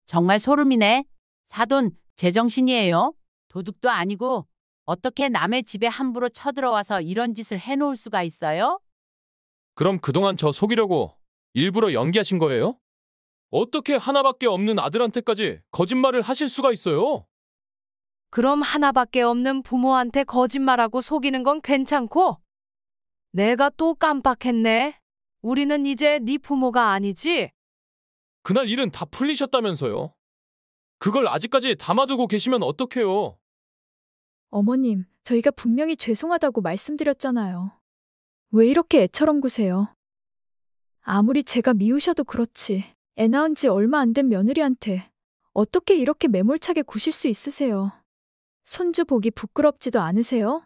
정말 소름이네. 사돈, 제정신이에요? 도둑도 아니고 어떻게 남의 집에 함부로 쳐들어와서 이런 짓을 해놓을 수가 있어요? 그럼 그동안 저 속이려고 일부러 연기하신 거예요? 어떻게 하나밖에 없는 아들한테까지 거짓말을 하실 수가 있어요? 그럼 하나밖에 없는 부모한테 거짓말하고 속이는 건 괜찮고? 내가 또 깜빡했네. 우리는 이제 네 부모가 아니지? 그날 일은 다 풀리셨다면서요. 그걸 아직까지 담아두고 계시면 어떡해요? 어머님, 저희가 분명히 죄송하다고 말씀드렸잖아요. 왜 이렇게 애처럼 구세요? 아무리 제가 미우셔도 그렇지. 애 낳은 지 얼마 안 된 며느리한테 어떻게 이렇게 매몰차게 구실 수 있으세요? 손주 보기 부끄럽지도 않으세요?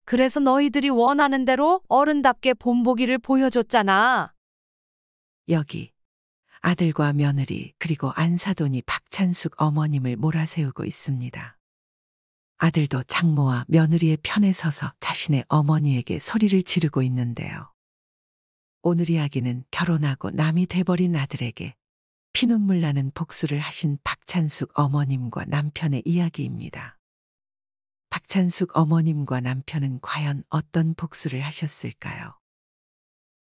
그래서 너희들이 원하는 대로 어른답게 본보기를 보여줬잖아. 여기 아들과 며느리 그리고 안사돈이 박찬숙 어머님을 몰아세우고 있습니다. 아들도 장모와 며느리의 편에 서서 자신의 어머니에게 소리를 지르고 있는데요. 오늘 이야기는 결혼하고 남이 돼버린 아들에게 피눈물 나는 복수를 하신 박찬숙 어머님과 남편의 이야기입니다. 박찬숙 어머님과 남편은 과연 어떤 복수를 하셨을까요?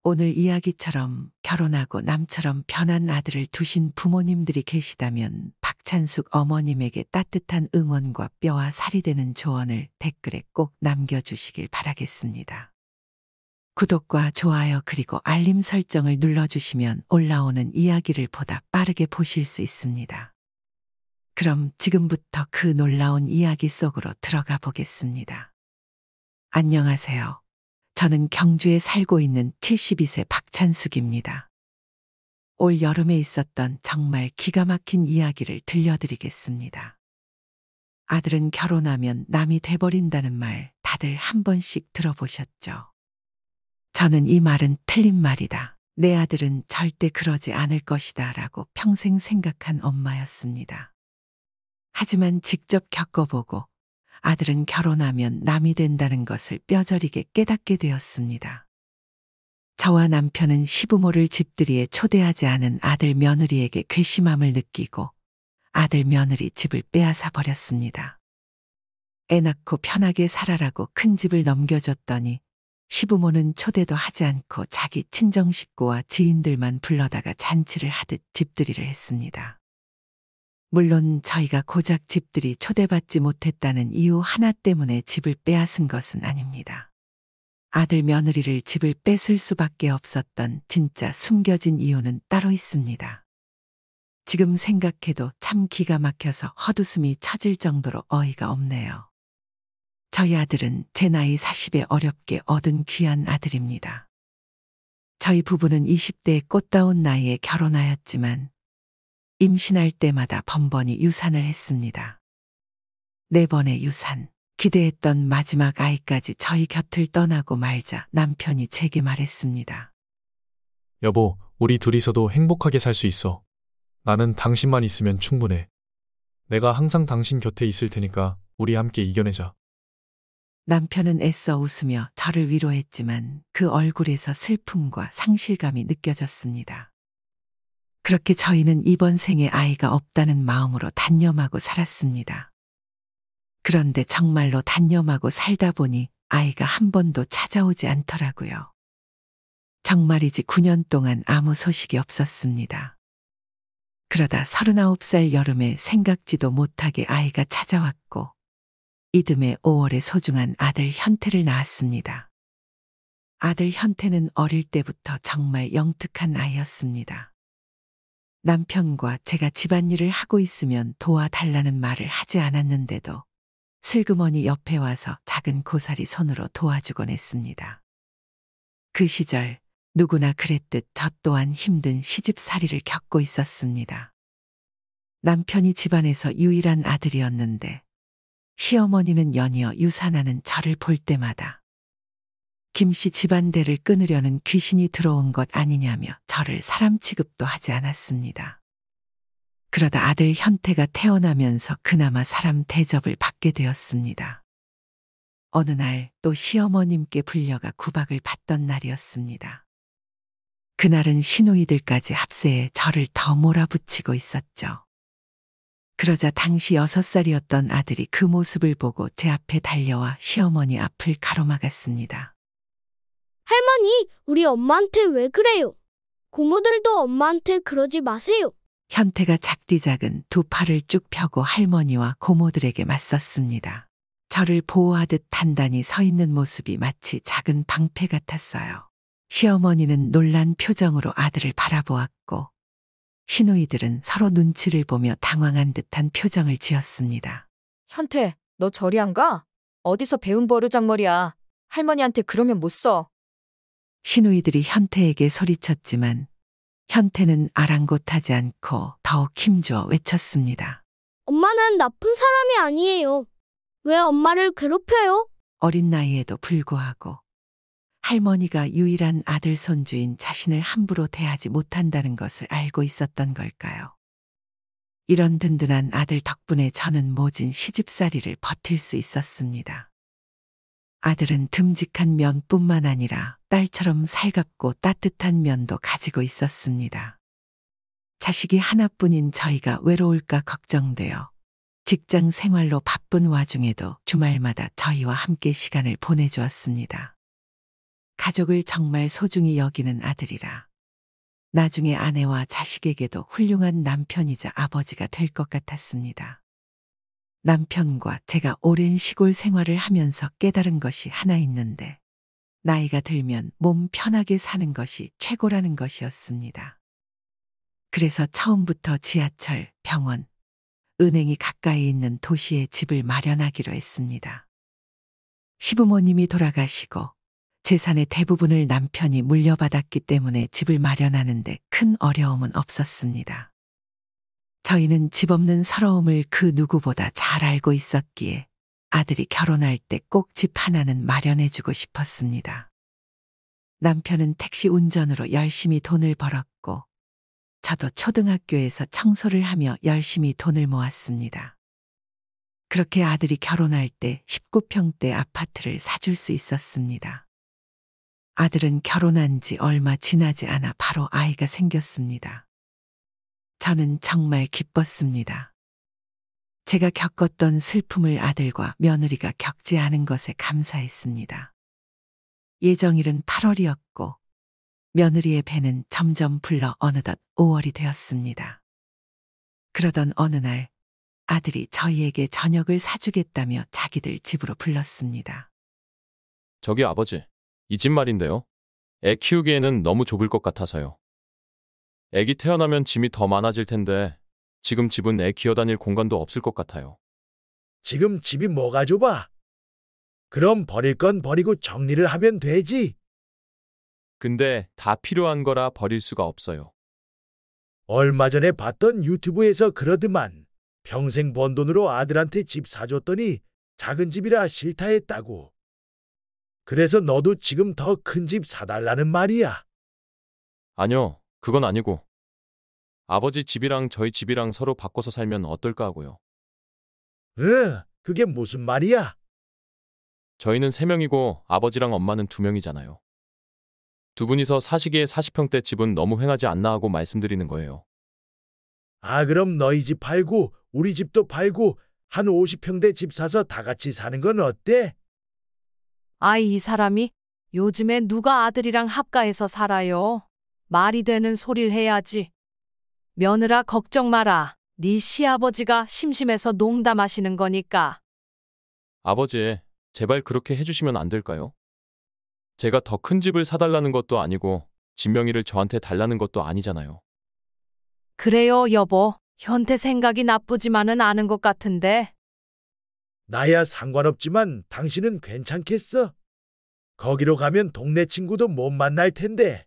오늘 이야기처럼 결혼하고 남처럼 변한 아들을 두신 부모님들이 계시다면 박찬숙 어머님에게 따뜻한 응원과 뼈와 살이 되는 조언을 댓글에 꼭 남겨주시길 바라겠습니다. 구독과 좋아요 그리고 알림 설정을 눌러주시면 올라오는 이야기를 보다 빠르게 보실 수 있습니다. 그럼 지금부터 그 놀라운 이야기 속으로 들어가 보겠습니다. 안녕하세요. 저는 경주에 살고 있는 72세 박찬숙입니다. 올 여름에 있었던 정말 기가 막힌 이야기를 들려드리겠습니다. 아들은 결혼하면 남이 돼버린다는 말 다들 한 번씩 들어보셨죠? 저는 이 말은 틀린 말이다. 내 아들은 절대 그러지 않을 것이다 라고 평생 생각한 엄마였습니다. 하지만 직접 겪어보고 아들은 결혼하면 남이 된다는 것을 뼈저리게 깨닫게 되었습니다. 저와 남편은 시부모를 집들이에 초대하지 않은 아들 며느리에게 괘씸함을 느끼고 아들 며느리 집을 빼앗아 버렸습니다. 애 낳고 편하게 살아라고 큰 집을 넘겨줬더니 시부모는 초대도 하지 않고 자기 친정 식구와 지인들만 불러다가 잔치를 하듯 집들이를 했습니다. 물론 저희가 고작 집들이 초대받지 못했다는 이유 하나 때문에 집을 빼앗은 것은 아닙니다. 아들 며느리를 집을 뺏을 수밖에 없었던 진짜 숨겨진 이유는 따로 있습니다. 지금 생각해도 참 기가 막혀서 헛웃음이 쳐질 정도로 어이가 없네요. 저희 아들은 제 나이 40에 어렵게 얻은 귀한 아들입니다. 저희 부부는 20대의 꽃다운 나이에 결혼하였지만 임신할 때마다 번번이 유산을 했습니다. 4번의 유산, 기대했던 마지막 아이까지 저희 곁을 떠나고 말자 남편이 제게 말했습니다. 여보, 우리 둘이서도 행복하게 살 수 있어. 나는 당신만 있으면 충분해. 내가 항상 당신 곁에 있을 테니까 우리 함께 이겨내자. 남편은 애써 웃으며 저를 위로했지만 그 얼굴에서 슬픔과 상실감이 느껴졌습니다. 그렇게 저희는 이번 생에 아이가 없다는 마음으로 단념하고 살았습니다. 그런데 정말로 단념하고 살다 보니 아이가 한 번도 찾아오지 않더라고요. 정말이지 9년 동안 아무 소식이 없었습니다. 그러다 39살 여름에 생각지도 못하게 아이가 찾아왔고 이듬해 5월에 소중한 아들 현태를 낳았습니다. 아들 현태는 어릴 때부터 정말 영특한 아이였습니다. 남편과 제가 집안일을 하고 있으면 도와달라는 말을 하지 않았는데도 슬그머니 옆에 와서 작은 고사리 손으로 도와주곤 했습니다. 그 시절 누구나 그랬듯 저 또한 힘든 시집살이를 겪고 있었습니다. 남편이 집안에서 유일한 아들이었는데 시어머니는 연이어 유산하는 저를 볼 때마다 김씨 집안대를 끊으려는 귀신이 들어온 것 아니냐며 저를 사람 취급도 하지 않았습니다. 그러다 아들 현태가 태어나면서 그나마 사람 대접을 받게 되었습니다. 어느 날 또 시어머님께 불려가 구박을 받던 날이었습니다. 그날은 시누이들까지 합세해 저를 더 몰아붙이고 있었죠. 그러자 당시 6살이었던 아들이 그 모습을 보고 제 앞에 달려와 시어머니 앞을 가로막았습니다. 할머니, 우리 엄마한테 왜 그래요? 고모들도 엄마한테 그러지 마세요. 현태가 작디 작은 두 팔을 쭉 펴고 할머니와 고모들에게 맞섰습니다. 저를 보호하듯 단단히 서 있는 모습이 마치 작은 방패 같았어요. 시어머니는 놀란 표정으로 아들을 바라보았고 시누이들은 서로 눈치를 보며 당황한 듯한 표정을 지었습니다. 현태, 너 저리 안 가? 어디서 배운 버르장머리야. 할머니한테 그러면 못 써. 시누이들이 현태에게 소리쳤지만 현태는 아랑곳하지 않고 더욱 힘주어 외쳤습니다. 엄마는 나쁜 사람이 아니에요. 왜 엄마를 괴롭혀요? 어린 나이에도 불구하고 할머니가 유일한 아들 손주인 자신을 함부로 대하지 못한다는 것을 알고 있었던 걸까요? 이런 든든한 아들 덕분에 저는 모진 시집살이를 버틸 수 있었습니다. 아들은 듬직한 면뿐만 아니라 딸처럼 살갑고 따뜻한 면도 가지고 있었습니다. 자식이 하나뿐인 저희가 외로울까 걱정되어 직장 생활로 바쁜 와중에도 주말마다 저희와 함께 시간을 보내주었습니다. 가족을 정말 소중히 여기는 아들이라 나중에 아내와 자식에게도 훌륭한 남편이자 아버지가 될 것 같았습니다. 남편과 제가 오랜 시골 생활을 하면서 깨달은 것이 하나 있는데 나이가 들면 몸 편하게 사는 것이 최고라는 것이었습니다. 그래서 처음부터 지하철, 병원, 은행이 가까이 있는 도시에 집을 마련하기로 했습니다. 시부모님이 돌아가시고 재산의 대부분을 남편이 물려받았기 때문에 집을 마련하는데 큰 어려움은 없었습니다. 저희는 집 없는 서러움을 그 누구보다 잘 알고 있었기에 아들이 결혼할 때 꼭 집 하나는 마련해주고 싶었습니다. 남편은 택시 운전으로 열심히 돈을 벌었고 저도 초등학교에서 청소를 하며 열심히 돈을 모았습니다. 그렇게 아들이 결혼할 때 19평대 아파트를 사줄 수 있었습니다. 아들은 결혼한 지 얼마 지나지 않아 바로 아이가 생겼습니다. 저는 정말 기뻤습니다. 제가 겪었던 슬픔을 아들과 며느리가 겪지 않은 것에 감사했습니다. 예정일은 8월이었고 며느리의 배는 점점 불러 어느덧 5월이 되었습니다. 그러던 어느 날 아들이 저희에게 저녁을 사주겠다며 자기들 집으로 불렀습니다. 저기 아버지, 이 집 말인데요. 애 키우기에는 너무 좁을 것 같아서요. 애기 태어나면 짐이 더 많아질 텐데 지금 집은 애 기어다닐 공간도 없을 것 같아요. 지금 집이 뭐가 좁아? 그럼 버릴 건 버리고 정리를 하면 되지. 근데 다 필요한 거라 버릴 수가 없어요. 얼마 전에 봤던 유튜브에서 그러더만 평생 번 돈으로 아들한테 집 사줬더니 작은 집이라 싫다 했다고. 그래서 너도 지금 더 큰 집 사달라는 말이야. 아니요, 그건 아니고. 아버지 집이랑 저희 집이랑 서로 바꿔서 살면 어떨까 하고요. 그게 무슨 말이야? 저희는 3명이고 아버지랑 엄마는 2명이잖아요. 두 분이서 사시기에 40평대 집은 너무 횡하지 않나 하고 말씀드리는 거예요. 아, 그럼 너희 집 팔고 우리 집도 팔고 한 50평대 집 사서 다 같이 사는 건 어때? 아이, 이 사람이 요즘에 누가 아들이랑 합가해서 살아요. 말이 되는 소리를 해야지. 며느라 걱정 마라. 네 시아버지가 심심해서 농담하시는 거니까. 아버지, 제발 그렇게 해주시면 안 될까요? 제가 더 큰 집을 사달라는 것도 아니고 집 명의를 저한테 달라는 것도 아니잖아요. 그래요, 여보. 현태 생각이 나쁘지만은 않은 것 같은데. 나야 상관없지만 당신은 괜찮겠어? 거기로 가면 동네 친구도 못 만날 텐데.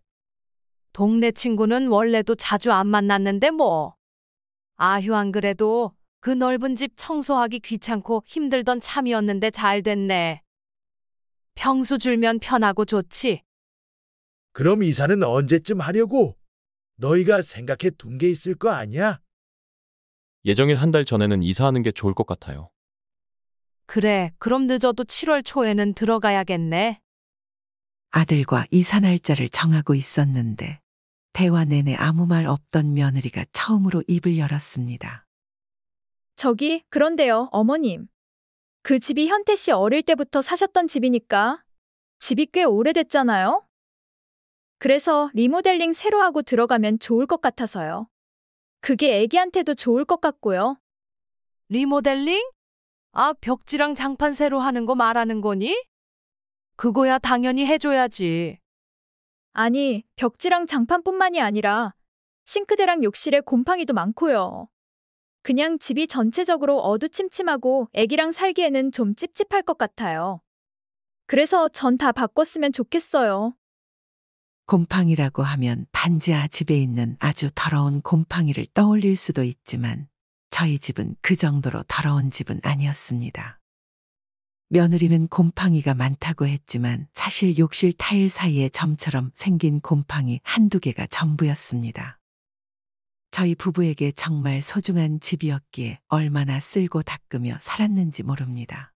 동네 친구는 원래도 자주 안 만났는데 뭐. 아휴, 안 그래도 그 넓은 집 청소하기 귀찮고 힘들던 참이었는데 잘 됐네. 평수 줄면 편하고 좋지. 그럼 이사는 언제쯤 하려고? 너희가 생각해 둔 게 있을 거 아니야? 예정일 한 달 전에는 이사하는 게 좋을 것 같아요. 그래, 그럼 늦어도 7월 초에는 들어가야겠네. 아들과 이사 날짜를 정하고 있었는데 대화 내내 아무 말 없던 며느리가 처음으로 입을 열었습니다. 저기, 그런데요, 어머님. 그 집이 현태 씨 어릴 때부터 사셨던 집이니까 집이 꽤 오래됐잖아요? 그래서 리모델링 새로 하고 들어가면 좋을 것 같아서요. 그게 애기한테도 좋을 것 같고요. 리모델링? 아, 벽지랑 장판 새로 하는 거 말하는 거니? 그거야 당연히 해줘야지. 아니, 벽지랑 장판뿐만이 아니라 싱크대랑 욕실에 곰팡이도 많고요. 그냥 집이 전체적으로 어두침침하고 애기랑 살기에는 좀 찝찝할 것 같아요. 그래서 전 다 바꿨으면 좋겠어요. 곰팡이라고 하면 반지하 집에 있는 아주 더러운 곰팡이를 떠올릴 수도 있지만 저희 집은 그 정도로 더러운 집은 아니었습니다. 며느리는 곰팡이가 많다고 했지만 사실 욕실 타일 사이에 점처럼 생긴 곰팡이 한두 개가 전부였습니다. 저희 부부에게 정말 소중한 집이었기에 얼마나 쓸고 닦으며 살았는지 모릅니다.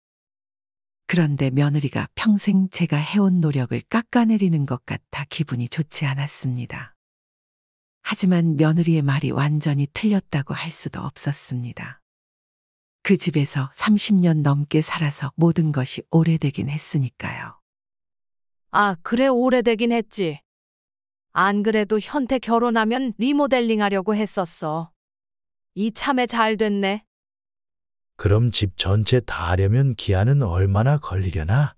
그런데 며느리가 평생 제가 해온 노력을 깎아내리는 것 같아 기분이 좋지 않았습니다. 하지만 며느리의 말이 완전히 틀렸다고 할 수도 없었습니다. 그 집에서 30년 넘게 살아서 모든 것이 오래되긴 했으니까요. 아, 그래 오래되긴 했지. 안 그래도 현태 결혼하면 리모델링 하려고 했었어. 이참에 잘 됐네. 그럼 집 전체 다 하려면 기한은 얼마나 걸리려나?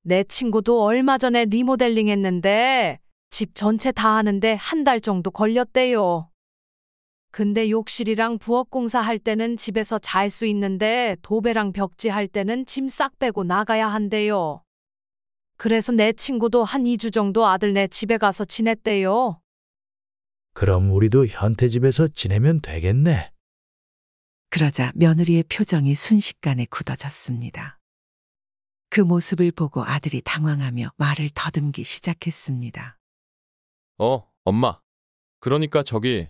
내 친구도 얼마 전에 리모델링 했는데 집 전체 다 하는데 한 달 정도 걸렸대요. 근데 욕실이랑 부엌 공사 할 때는 집에서 잘 수 있는데 도배랑 벽지 할 때는 짐 싹 빼고 나가야 한대요. 그래서 내 친구도 한 2주 정도 아들네 집에 가서 지냈대요. 그럼 우리도 현태 집에서 지내면 되겠네. 그러자 며느리의 표정이 순식간에 굳어졌습니다. 그 모습을 보고 아들이 당황하며 말을 더듬기 시작했습니다. 엄마. 그러니까 저기,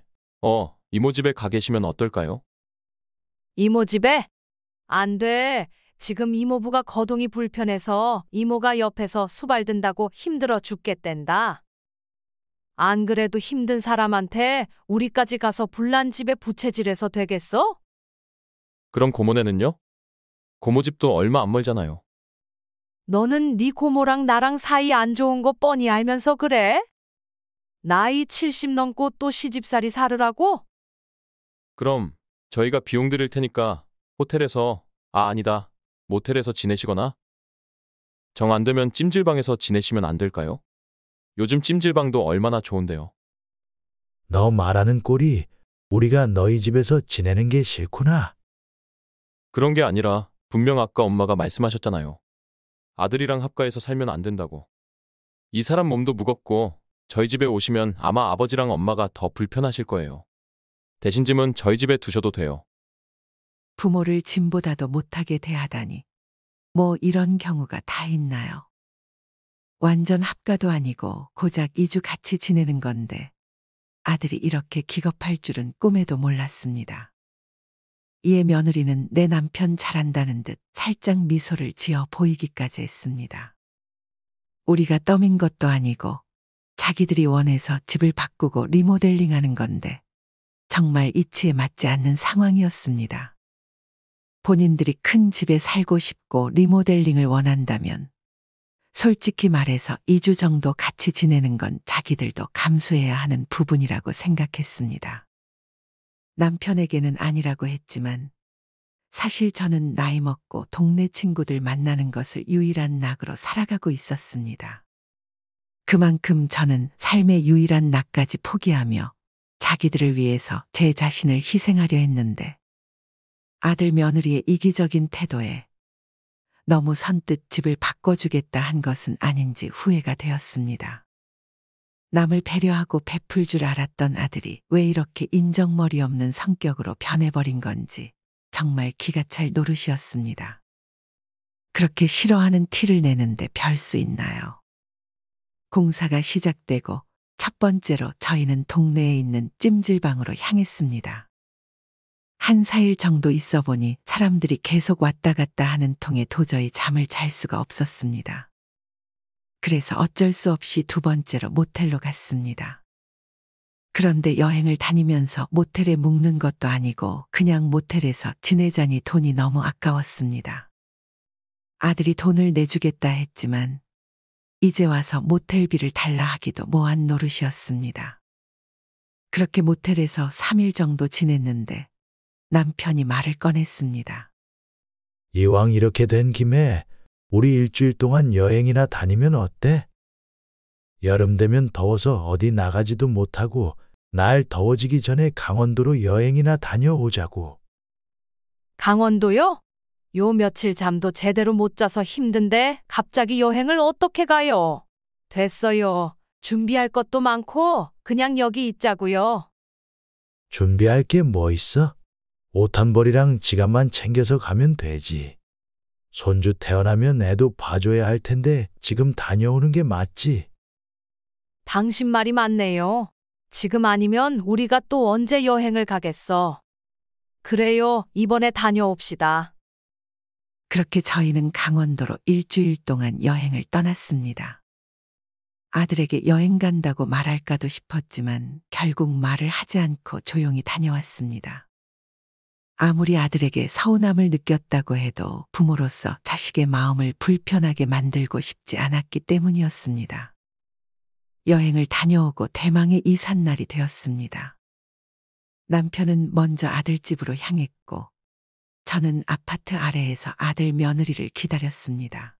이모 집에 가 계시면 어떨까요? 이모 집에? 안 돼. 지금 이모부가 거동이 불편해서 이모가 옆에서 수발든다고 힘들어 죽겠댄다. 안 그래도 힘든 사람한테 우리까지 가서 불난 집에 부채질해서 되겠어? 그럼 고모네는요? 고모 집도 얼마 안 멀잖아요. 너는 네 고모랑 나랑 사이 안 좋은 거 뻔히 알면서 그래? 나이 70 넘고 또 시집살이 살으라고? 그럼 저희가 비용 드릴 테니까 호텔에서, 아니다, 모텔에서 지내시거나 정 안 되면 찜질방에서 지내시면 안 될까요? 요즘 찜질방도 얼마나 좋은데요. 너 말하는 꼴이 우리가 너희 집에서 지내는 게 싫구나. 그런 게 아니라 분명 아까 엄마가 말씀하셨잖아요. 아들이랑 합가해서 살면 안 된다고. 이 사람 몸도 무겁고 저희 집에 오시면 아마 아버지랑 엄마가 더 불편하실 거예요. 대신 짐은 저희 집에 두셔도 돼요. 부모를 짐보다도 못하게 대하다니. 뭐 이런 경우가 다 있나요? 완전 합가도 아니고 고작 2주 같이 지내는 건데 아들이 이렇게 기겁할 줄은 꿈에도 몰랐습니다. 이에 며느리는 내 남편 잘한다는 듯 살짝 미소를 지어 보이기까지 했습니다. 우리가 떠민 것도 아니고 자기들이 원해서 집을 바꾸고 리모델링하는 건데 정말 이치에 맞지 않는 상황이었습니다. 본인들이 큰 집에 살고 싶고 리모델링을 원한다면 솔직히 말해서 2주 정도 같이 지내는 건 자기들도 감수해야 하는 부분이라고 생각했습니다. 남편에게는 아니라고 했지만 사실 저는 나이 먹고 동네 친구들 만나는 것을 유일한 낙으로 살아가고 있었습니다. 그만큼 저는 삶의 유일한 낙까지 포기하며 자기들을 위해서 제 자신을 희생하려 했는데 아들 며느리의 이기적인 태도에 너무 선뜻 집을 바꿔주겠다 한 것은 아닌지 후회가 되었습니다. 남을 배려하고 베풀 줄 알았던 아들이 왜 이렇게 인정머리 없는 성격으로 변해버린 건지 정말 기가 찰 노릇이었습니다. 그렇게 싫어하는 티를 내는데 별 수 있나요? 공사가 시작되고 첫 번째로 저희는 동네에 있는 찜질방으로 향했습니다. 한 4일 정도 있어 보니 사람들이 계속 왔다 갔다 하는 통에 도저히 잠을 잘 수가 없었습니다. 그래서 어쩔 수 없이 두 번째로 모텔로 갔습니다. 그런데 여행을 다니면서 모텔에 묵는 것도 아니고 그냥 모텔에서 지내자니 돈이 너무 아까웠습니다. 아들이 돈을 내주겠다 했지만 이제 와서 모텔비를 달라 하기도 뭐한 노릇이었습니다. 그렇게 모텔에서 3일 정도 지냈는데 남편이 말을 꺼냈습니다. 이왕 이렇게 된 김에 우리 일주일 동안 여행이나 다니면 어때? 여름 되면 더워서 어디 나가지도 못하고 날 더워지기 전에 강원도로 여행이나 다녀오자고. 강원도요? 요 며칠 잠도 제대로 못 자서 힘든데 갑자기 여행을 어떻게 가요? 됐어요. 준비할 것도 많고 그냥 여기 있자고요. 준비할 게 뭐 있어? 옷 한 벌이랑 지갑만 챙겨서 가면 되지. 손주 태어나면 애도 봐줘야 할 텐데 지금 다녀오는 게 맞지? 당신 말이 맞네요. 지금 아니면 우리가 또 언제 여행을 가겠어. 그래요. 이번에 다녀옵시다. 그렇게 저희는 강원도로 일주일 동안 여행을 떠났습니다. 아들에게 여행 간다고 말할까도 싶었지만 결국 말을 하지 않고 조용히 다녀왔습니다. 아무리 아들에게 서운함을 느꼈다고 해도 부모로서 자식의 마음을 불편하게 만들고 싶지 않았기 때문이었습니다. 여행을 다녀오고 대망의 이삿날이 되었습니다. 남편은 먼저 아들 집으로 향했고 저는 아파트 아래에서 아들 며느리를 기다렸습니다.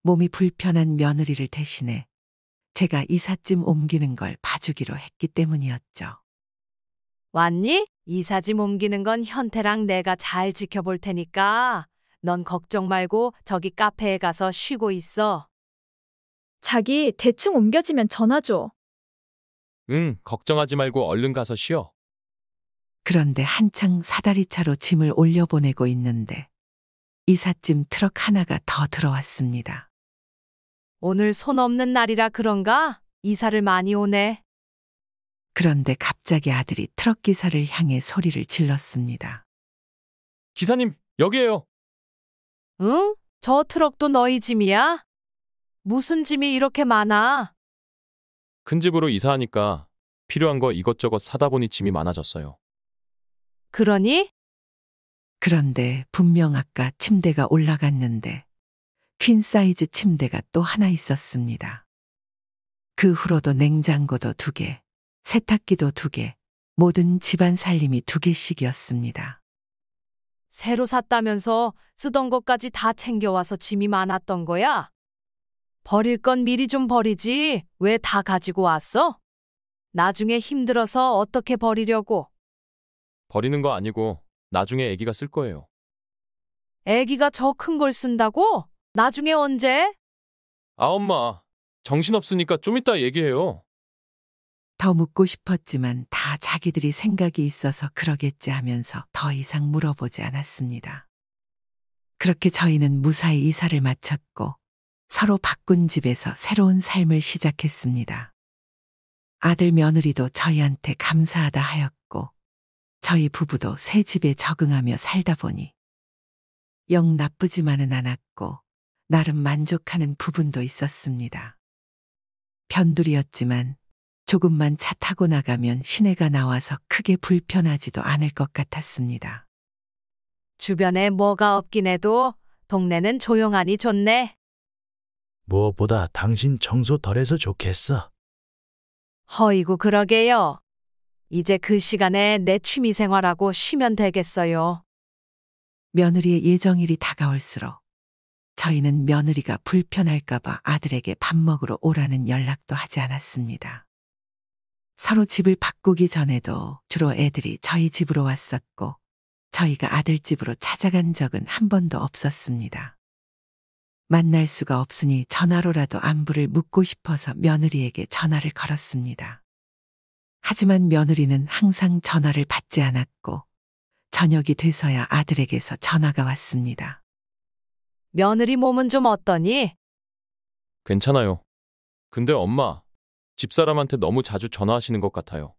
몸이 불편한 며느리를 대신해 제가 이삿짐 옮기는 걸 봐주기로 했기 때문이었죠. 왔니? 이삿짐 옮기는 건 현태랑 내가 잘 지켜볼 테니까 넌 걱정 말고 저기 카페에 가서 쉬고 있어. 자기 대충 옮겨지면 전화 줘. 응, 걱정하지 말고 얼른 가서 쉬어. 그런데 한창 사다리차로 짐을 올려보내고 있는데 이삿짐 트럭 하나가 더 들어왔습니다. 오늘 손 없는 날이라 그런가? 이사를 많이 오네. 그런데 갑자기 아들이 트럭 기사를 향해 소리를 질렀습니다. 기사님, 여기에요. 응? 저 트럭도 너희 짐이야? 무슨 짐이 이렇게 많아? 큰 집으로 이사하니까 필요한 거 이것저것 사다 보니 짐이 많아졌어요. 그러니? 그런데 분명 아까 침대가 올라갔는데 퀸 사이즈 침대가 또 하나 있었습니다. 그 후로도 냉장고도 2개, 세탁기도 2개, 모든 집안 살림이 2개씩이었습니다. 새로 샀다면서 쓰던 것까지 다 챙겨와서 짐이 많았던 거야? 버릴 건 미리 좀 버리지. 왜 다 가지고 왔어? 나중에 힘들어서 어떻게 버리려고? 버리는 거 아니고 나중에 아기가 쓸 거예요. 애기가 저 큰 걸 쓴다고? 나중에 언제? 아, 엄마. 정신없으니까 좀 이따 얘기해요. 더 묻고 싶었지만 다 자기들이 생각이 있어서 그러겠지 하면서 더 이상 물어보지 않았습니다. 그렇게 저희는 무사히 이사를 마쳤고 서로 바꾼 집에서 새로운 삶을 시작했습니다. 아들 며느리도 저희한테 감사하다 하였고 저희 부부도 새 집에 적응하며 살다 보니 영 나쁘지만은 않았고 나름 만족하는 부분도 있었습니다. 변두리였지만 조금만 차 타고 나가면 시내가 나와서 크게 불편하지도 않을 것 같았습니다. 주변에 뭐가 없긴 해도 동네는 조용하니 좋네. 무엇보다 당신 청소 덜해서 좋겠어. 허이고 그러게요. 이제 그 시간에 내 취미생활하고 쉬면 되겠어요. 며느리의 예정일이 다가올수록 저희는 며느리가 불편할까봐 아들에게 밥 먹으러 오라는 연락도 하지 않았습니다. 서로 집을 바꾸기 전에도 주로 애들이 저희 집으로 왔었고 저희가 아들 집으로 찾아간 적은 한 번도 없었습니다. 만날 수가 없으니 전화로라도 안부를 묻고 싶어서 며느리에게 전화를 걸었습니다. 하지만 며느리는 항상 전화를 받지 않았고 저녁이 돼서야 아들에게서 전화가 왔습니다. 며느리 몸은 좀 어떠니? 괜찮아요. 근데 엄마, 집사람한테 너무 자주 전화하시는 것 같아요.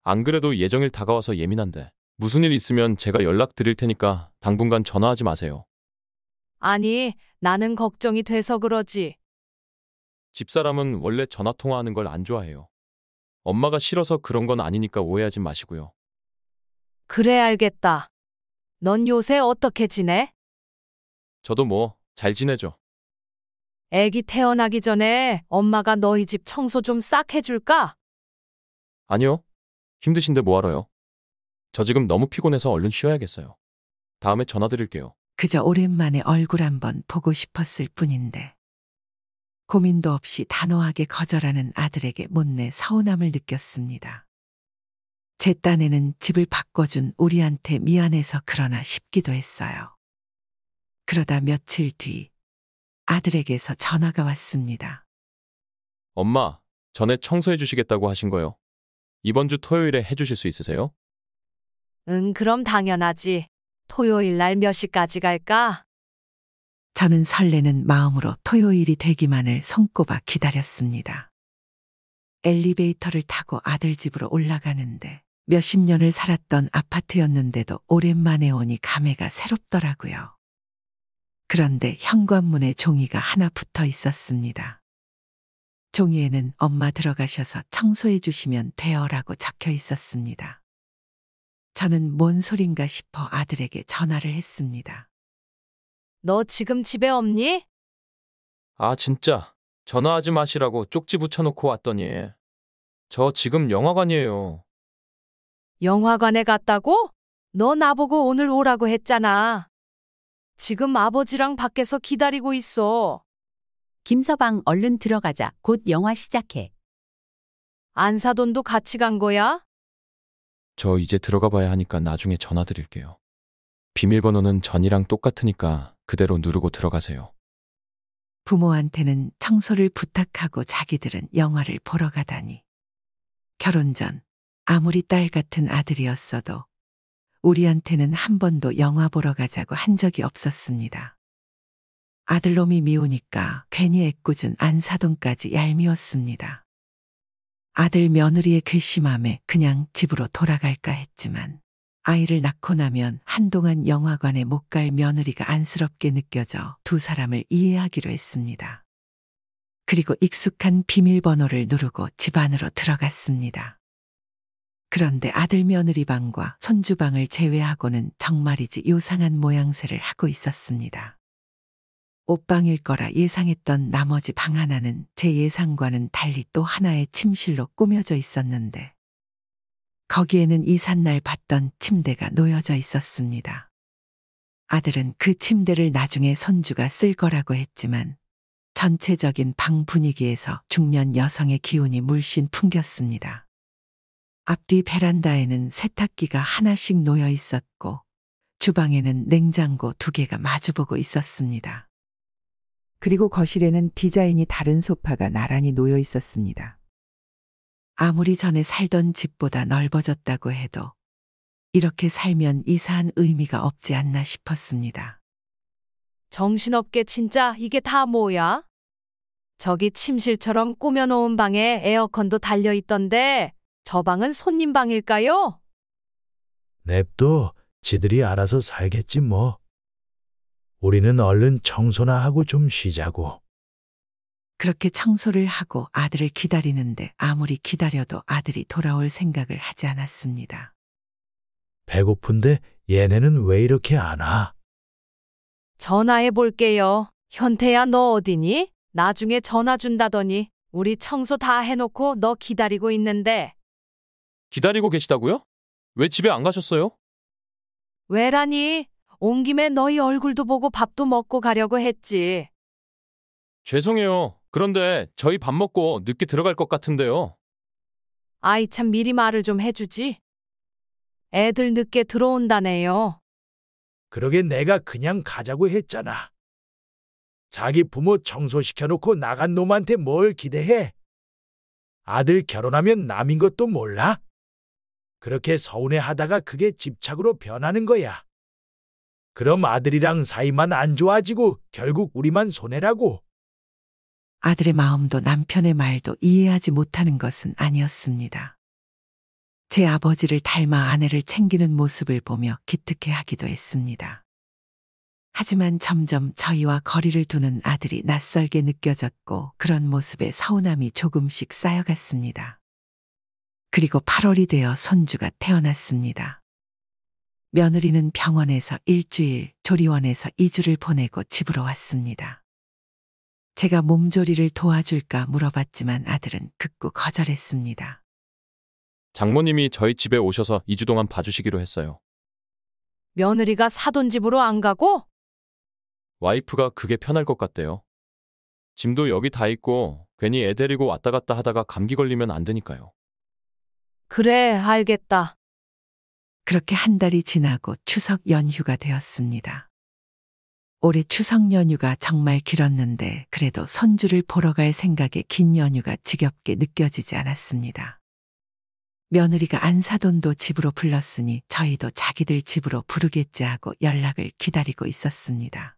안 그래도 예정일 다가와서 예민한데 무슨 일 있으면 제가 연락 드릴 테니까 당분간 전화하지 마세요. 아니, 나는 걱정이 돼서 그러지. 집사람은 원래 전화 통화하는 걸 안 좋아해요. 엄마가 싫어서 그런 건 아니니까 오해하지 마시고요. 그래 알겠다. 넌 요새 어떻게 지내? 저도 뭐 잘 지내죠. 애기 태어나기 전에 엄마가 너희 집 청소 좀 싹 해줄까? 아니요. 힘드신데 뭐하러요? 저 지금 너무 피곤해서 얼른 쉬어야겠어요. 다음에 전화 드릴게요. 그저 오랜만에 얼굴 한번 보고 싶었을 뿐인데 고민도 없이 단호하게 거절하는 아들에게 못내 서운함을 느꼈습니다. 제 딴에는 집을 바꿔준 우리한테 미안해서 그러나 싶기도 했어요. 그러다 며칠 뒤 아들에게서 전화가 왔습니다. 엄마, 전에 청소해 주시겠다고 하신 거요. 이번 주 토요일에 해주실 수 있으세요? 응, 그럼 당연하지. 토요일 날 몇 시까지 갈까? 저는 설레는 마음으로 토요일이 되기만을 손꼽아 기다렸습니다. 엘리베이터를 타고 아들 집으로 올라가는데 몇십 년을 살았던 아파트였는데도 오랜만에 오니 감회가 새롭더라고요. 그런데 현관문에 종이가 하나 붙어 있었습니다. 종이에는 엄마 들어가셔서 청소해 주시면 돼요라고 적혀 있었습니다. 저는 뭔 소린가 싶어 아들에게 전화를 했습니다. 너 지금 집에 없니? 아, 진짜. 전화하지 마시라고 쪽지 붙여놓고 왔더니. 저 지금 영화관이에요. 영화관에 갔다고? 너 나보고 오늘 오라고 했잖아. 지금 아버지랑 밖에서 기다리고 있어. 김서방 얼른 들어가자. 곧 영화 시작해. 안사돈도 같이 간 거야? 저 이제 들어가 봐야 하니까 나중에 전화 드릴게요. 비밀번호는 전이랑 똑같으니까 그대로 누르고 들어가세요. 부모한테는 청소를 부탁하고 자기들은 영화를 보러 가다니. 결혼 전 아무리 딸 같은 아들이었어도 우리한테는 한 번도 영화 보러 가자고 한 적이 없었습니다. 아들놈이 미우니까 괜히 애꿎은 안사돈까지 얄미웠습니다. 아들 며느리의 괘씸함에 그냥 집으로 돌아갈까 했지만 아이를 낳고 나면 한동안 영화관에 못 갈 며느리가 안쓰럽게 느껴져 두 사람을 이해하기로 했습니다. 그리고 익숙한 비밀번호를 누르고 집 안으로 들어갔습니다. 그런데 아들 며느리 방과 손주 방을 제외하고는 정말이지 요상한 모양새를 하고 있었습니다. 옷방일 거라 예상했던 나머지 방 하나는 제 예상과는 달리 또 하나의 침실로 꾸며져 있었는데 거기에는 이삿날 봤던 침대가 놓여져 있었습니다. 아들은 그 침대를 나중에 손주가 쓸 거라고 했지만 전체적인 방 분위기에서 중년 여성의 기운이 물씬 풍겼습니다. 앞뒤 베란다에는 세탁기가 하나씩 놓여 있었고 주방에는 냉장고 2개가 마주보고 있었습니다. 그리고 거실에는 디자인이 다른 소파가 나란히 놓여 있었습니다. 아무리 전에 살던 집보다 넓어졌다고 해도 이렇게 살면 이사한 의미가 없지 않나 싶었습니다. 정신없게 진짜 이게 다 뭐야? 저기 침실처럼 꾸며놓은 방에 에어컨도 달려있던데 저 방은 손님 방일까요? 냅둬. 지들이 알아서 살겠지 뭐. 우리는 얼른 청소나 하고 좀 쉬자고. 그렇게 청소를 하고 아들을 기다리는데 아무리 기다려도 아들이 돌아올 생각을 하지 않았습니다. 배고픈데 얘네는 왜 이렇게 안 와? 전화해 볼게요. 현태야 너 어디니? 나중에 전화 준다더니 우리 청소 다 해놓고 너 기다리고 있는데. 기다리고 계시다고요? 왜 집에 안 가셨어요? 왜라니? 온 김에 너희 얼굴도 보고 밥도 먹고 가려고 했지. 죄송해요. 그런데 저희 밥 먹고 늦게 들어갈 것 같은데요. 아이 참 미리 말을 좀 해주지. 애들 늦게 들어온다네요. 그러게 내가 그냥 가자고 했잖아. 자기 부모 청소시켜놓고 나간 놈한테 뭘 기대해? 아들 결혼하면 남인 것도 몰라? 그렇게 서운해하다가 그게 집착으로 변하는 거야. 그럼 아들이랑 사이만 안 좋아지고 결국 우리만 손해라고. 아들의 마음도 남편의 말도 이해하지 못하는 것은 아니었습니다. 제 아버지를 닮아 아내를 챙기는 모습을 보며 기특해하기도 했습니다. 하지만 점점 저희와 거리를 두는 아들이 낯설게 느껴졌고 그런 모습에 서운함이 조금씩 쌓여갔습니다. 그리고 8월이 되어 손주가 태어났습니다. 며느리는 병원에서 일주일, 조리원에서 2주를 보내고 집으로 왔습니다. 제가 몸조리를 도와줄까 물어봤지만 아들은 극구 거절했습니다. 장모님이 저희 집에 오셔서 2주 동안 봐주시기로 했어요. 며느리가 사돈 집으로 안 가고? 와이프가 그게 편할 것 같대요. 짐도 여기 다 있고 괜히 애 데리고 왔다 갔다 하다가 감기 걸리면 안 되니까요. 그래, 알겠다. 그렇게 한 달이 지나고 추석 연휴가 되었습니다. 올해 추석 연휴가 정말 길었는데 그래도 손주를 보러 갈 생각에 긴 연휴가 지겹게 느껴지지 않았습니다. 며느리가 안사돈도 집으로 불렀으니 저희도 자기들 집으로 부르겠지 하고 연락을 기다리고 있었습니다.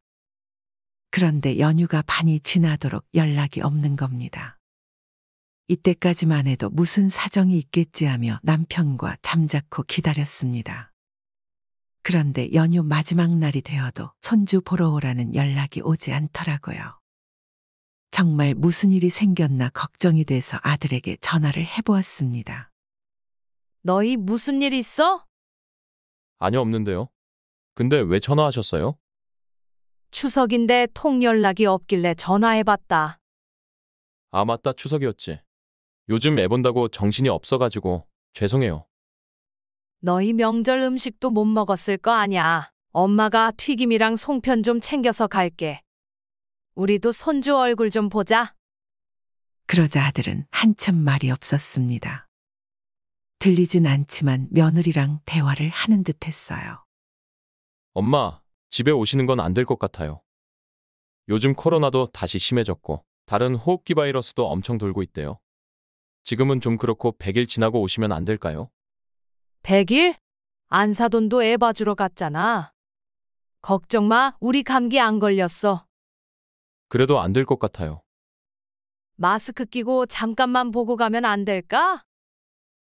그런데 연휴가 반이 지나도록 연락이 없는 겁니다. 이때까지만 해도 무슨 사정이 있겠지 하며 남편과 잠자코 기다렸습니다. 그런데 연휴 마지막 날이 되어도 손주 보러 오라는 연락이 오지 않더라고요. 정말 무슨 일이 생겼나 걱정이 돼서 아들에게 전화를 해보았습니다. 너희 무슨 일 있어? 아니요, 없는데요. 근데 왜 전화하셨어요? 추석인데 통 연락이 없길래 전화해봤다. 아, 맞다. 추석이었지. 요즘 애 본다고 정신이 없어가지고 죄송해요. 너희 명절 음식도 못 먹었을 거 아냐. 엄마가 튀김이랑 송편 좀 챙겨서 갈게. 우리도 손주 얼굴 좀 보자. 그러자 아들은 한참 말이 없었습니다. 들리진 않지만 며느리랑 대화를 하는 듯 했어요. 엄마, 집에 오시는 건 안 될 것 같아요. 요즘 코로나도 다시 심해졌고 다른 호흡기 바이러스도 엄청 돌고 있대요. 지금은 좀 그렇고 100일 지나고 오시면 안 될까요? 100일? 안사돈도 애 봐주러 갔잖아. 걱정 마, 우리 감기 안 걸렸어. 그래도 안 될 것 같아요. 마스크 끼고 잠깐만 보고 가면 안 될까?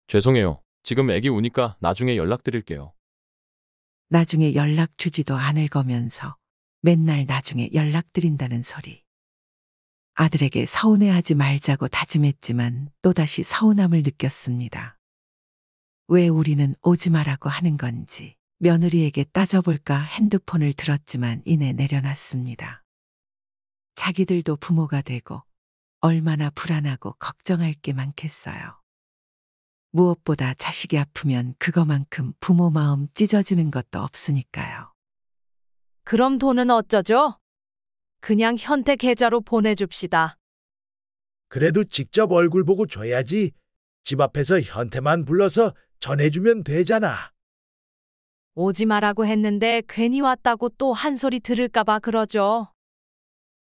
죄송해요. 지금 애기 우니까 나중에 연락드릴게요. 나중에 연락 주지도 않을 거면서 맨날 나중에 연락드린다는 소리. 아들에게 서운해하지 말자고 다짐했지만 또다시 서운함을 느꼈습니다. 왜 우리는 오지 말라고 하는 건지 며느리에게 따져볼까 핸드폰을 들었지만 이내 내려놨습니다. 자기들도 부모가 되고 얼마나 불안하고 걱정할 게 많겠어요. 무엇보다 자식이 아프면 그거만큼 부모 마음 찢어지는 것도 없으니까요. 그럼 돈은 어쩌죠? 그냥 현태 계좌로 보내줍시다. 그래도 직접 얼굴 보고 줘야지. 집 앞에서 현태만 불러서 전해주면 되잖아. 오지 마라고 했는데 괜히 왔다고 또 한 소리 들을까봐 그러죠.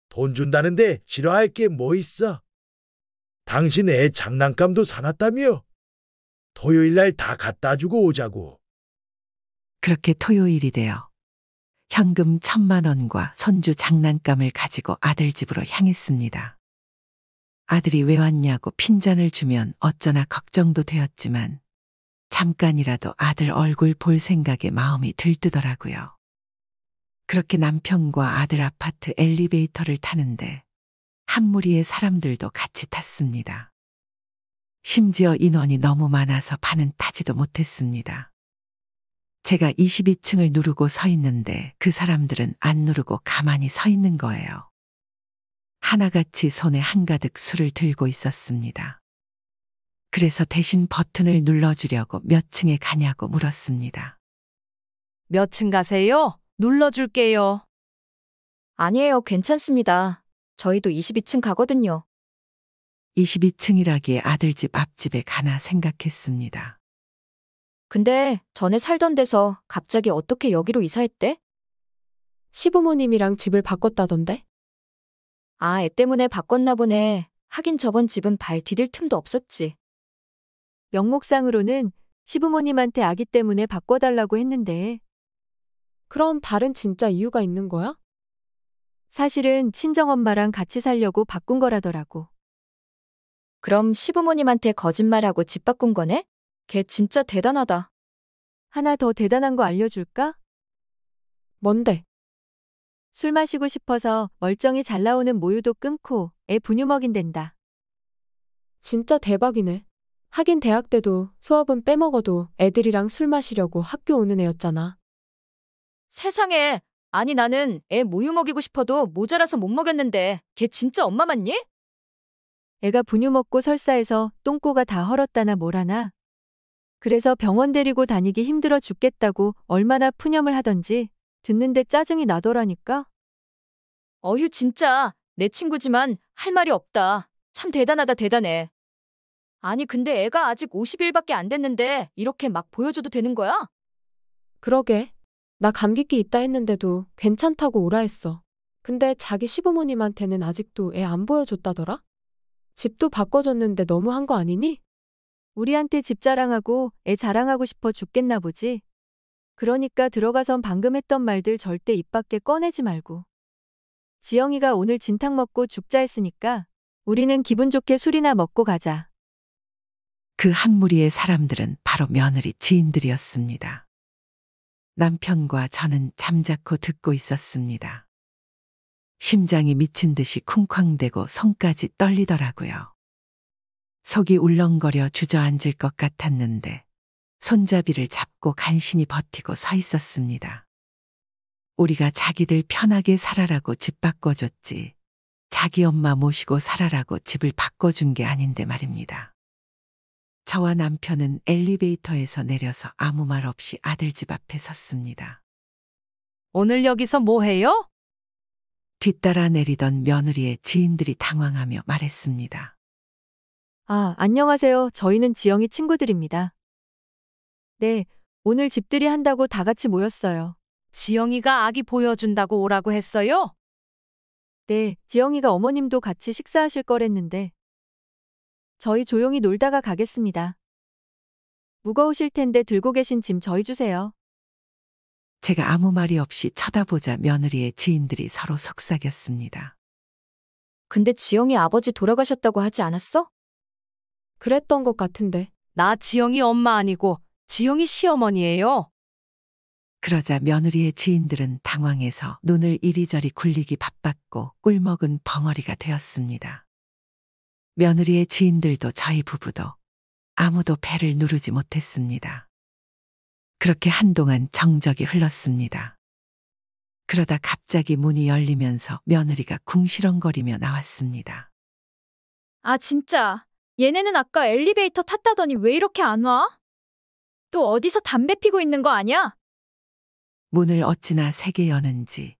돈 준다는데 싫어할 게 뭐 있어? 당신 애 장난감도 사놨다며? 토요일 날 다 갖다 주고 오자고. 그렇게 토요일이 되어 현금 1,000만 원과 손주 장난감을 가지고 아들 집으로 향했습니다. 아들이 왜 왔냐고 핀잔을 주면 어쩌나 걱정도 되었지만 잠깐이라도 아들 얼굴 볼 생각에 마음이 들뜨더라고요. 그렇게 남편과 아들 아파트 엘리베이터를 타는데 한 무리의 사람들도 같이 탔습니다. 심지어 인원이 너무 많아서 반은 타지도 못했습니다. 제가 22층을 누르고 서 있는데 그 사람들은 안 누르고 가만히 서 있는 거예요. 하나같이 손에 한가득 술을 들고 있었습니다. 그래서 대신 버튼을 눌러주려고 몇 층에 가냐고 물었습니다. 몇 층 가세요? 눌러줄게요. 아니에요, 괜찮습니다. 저희도 22층 가거든요. 22층이라기에 아들 집 앞집에 가나 생각했습니다. 근데 전에 살던 데서 갑자기 어떻게 여기로 이사했대? 시부모님이랑 집을 바꿨다던데? 아, 애 때문에 바꿨나 보네. 하긴 저번 집은 발 디딜 틈도 없었지. 명목상으로는 시부모님한테 아기 때문에 바꿔달라고 했는데. 그럼 다른 진짜 이유가 있는 거야? 사실은 친정엄마랑 같이 살려고 바꾼 거라더라고. 그럼 시부모님한테 거짓말하고 집 바꾼 거네? 걔 진짜 대단하다. 하나 더 대단한 거 알려줄까? 뭔데? 술 마시고 싶어서 멀쩡히 잘 나오는 모유도 끊고 애 분유 먹인댄다. 진짜 대박이네. 하긴 대학 때도 수업은 빼먹어도 애들이랑 술 마시려고 학교 오는 애였잖아. 세상에. 아니 나는 애 모유 먹이고 싶어도 모자라서 못 먹였는데 걔 진짜 엄마 맞니? 애가 분유 먹고 설사해서 똥꼬가 다 헐었다나 뭐라나. 그래서 병원 데리고 다니기 힘들어 죽겠다고 얼마나 푸념을 하던지 듣는데 짜증이 나더라니까. 어휴 진짜 내 친구지만 할 말이 없다. 참 대단하다 대단해. 아니 근데 애가 아직 50일밖에 안 됐는데 이렇게 막 보여줘도 되는 거야? 그러게. 나 감기기 있다 했는데도 괜찮다고 오라 했어. 근데 자기 시부모님한테는 아직도 애 안 보여줬다더라? 집도 바꿔줬는데 너무한 거 아니니? 우리한테 집 자랑하고 애 자랑하고 싶어 죽겠나 보지. 그러니까 들어가선 방금 했던 말들 절대 입 밖에 꺼내지 말고. 지영이가 오늘 진탕 먹고 죽자 했으니까 우리는 기분 좋게 술이나 먹고 가자. 그 한 무리의 사람들은 바로 며느리 지인들이었습니다. 남편과 저는 잠자코 듣고 있었습니다. 심장이 미친 듯이 쿵쾅대고 손까지 떨리더라고요. 속이 울렁거려 주저앉을 것 같았는데 손잡이를 잡고 간신히 버티고 서 있었습니다. 우리가 자기들 편하게 살아라고 집 바꿔줬지 자기 엄마 모시고 살아라고 집을 바꿔준 게 아닌데 말입니다. 저와 남편은 엘리베이터에서 내려서 아무 말 없이 아들 집 앞에 섰습니다. 오늘 여기서 뭐 해요? 뒤따라 내리던 며느리의 지인들이 당황하며 말했습니다. 아, 안녕하세요. 저희는 지영이 친구들입니다. 네, 오늘 집들이 한다고 다 같이 모였어요. 지영이가 아기 보여준다고 오라고 했어요? 네, 지영이가 어머님도 같이 식사하실 거랬는데. 저희 조용히 놀다가 가겠습니다. 무거우실 텐데 들고 계신 짐 저희 주세요. 제가 아무 말이 없이 쳐다보자 며느리의 지인들이 서로 속삭였습니다. 근데 지영이 아버지 돌아가셨다고 하지 않았어? 그랬던 것 같은데. 나 지영이 엄마 아니고 지영이 시어머니예요. 그러자 며느리의 지인들은 당황해서 눈을 이리저리 굴리기 바빴고 꿀먹은 벙어리가 되었습니다. 며느리의 지인들도 저희 부부도 아무도 배를 누르지 못했습니다. 그렇게 한동안 정적이 흘렀습니다. 그러다 갑자기 문이 열리면서 며느리가 궁시렁거리며 나왔습니다. 아, 진짜. 얘네는 아까 엘리베이터 탔다더니 왜 이렇게 안 와? 또 어디서 담배 피고 있는 거 아니야? 문을 어찌나 세게 여는지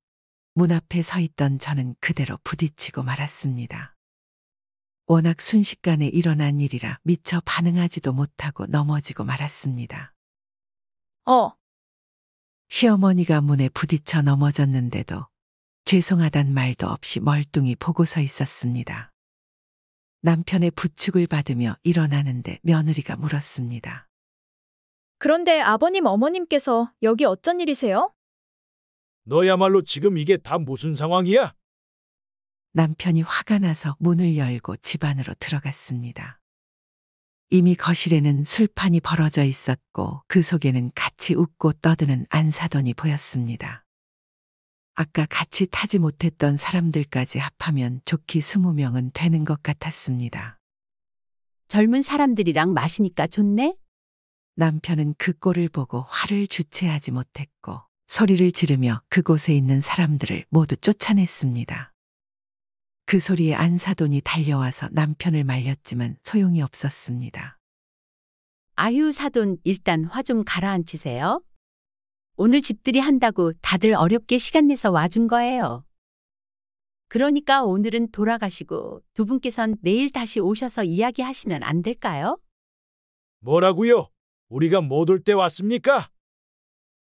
문 앞에 서 있던 저는 그대로 부딪히고 말았습니다. 워낙 순식간에 일어난 일이라 미처 반응하지도 못하고 넘어지고 말았습니다. 시어머니가 문에 부딪혀 넘어졌는데도 죄송하단 말도 없이 멀뚱히 보고 서 있었습니다. 남편의 부축을 받으며 일어나는데 며느리가 물었습니다. 그런데 아버님, 어머님께서 여기 어쩐 일이세요? 너야말로 지금 이게 다 무슨 상황이야? 남편이 화가 나서 문을 열고 집 안으로 들어갔습니다. 이미 거실에는 술판이 벌어져 있었고 그 속에는 같이 웃고 떠드는 안사돈이 보였습니다. 아까 같이 타지 못했던 사람들까지 합하면 좋기 20명은 되는 것 같았습니다. 젊은 사람들이랑 마시니까 좋네? 남편은 그 꼴을 보고 화를 주체하지 못했고 소리를 지르며 그곳에 있는 사람들을 모두 쫓아냈습니다. 그 소리에 안사돈이 달려와서 남편을 말렸지만 소용이 없었습니다. 아유 사돈 일단 화 좀 가라앉히세요. 오늘 집들이 한다고 다들 어렵게 시간 내서 와준 거예요. 그러니까 오늘은 돌아가시고 두 분께선 내일 다시 오셔서 이야기하시면 안 될까요? 뭐라고요? 우리가 못 올 때 왔습니까?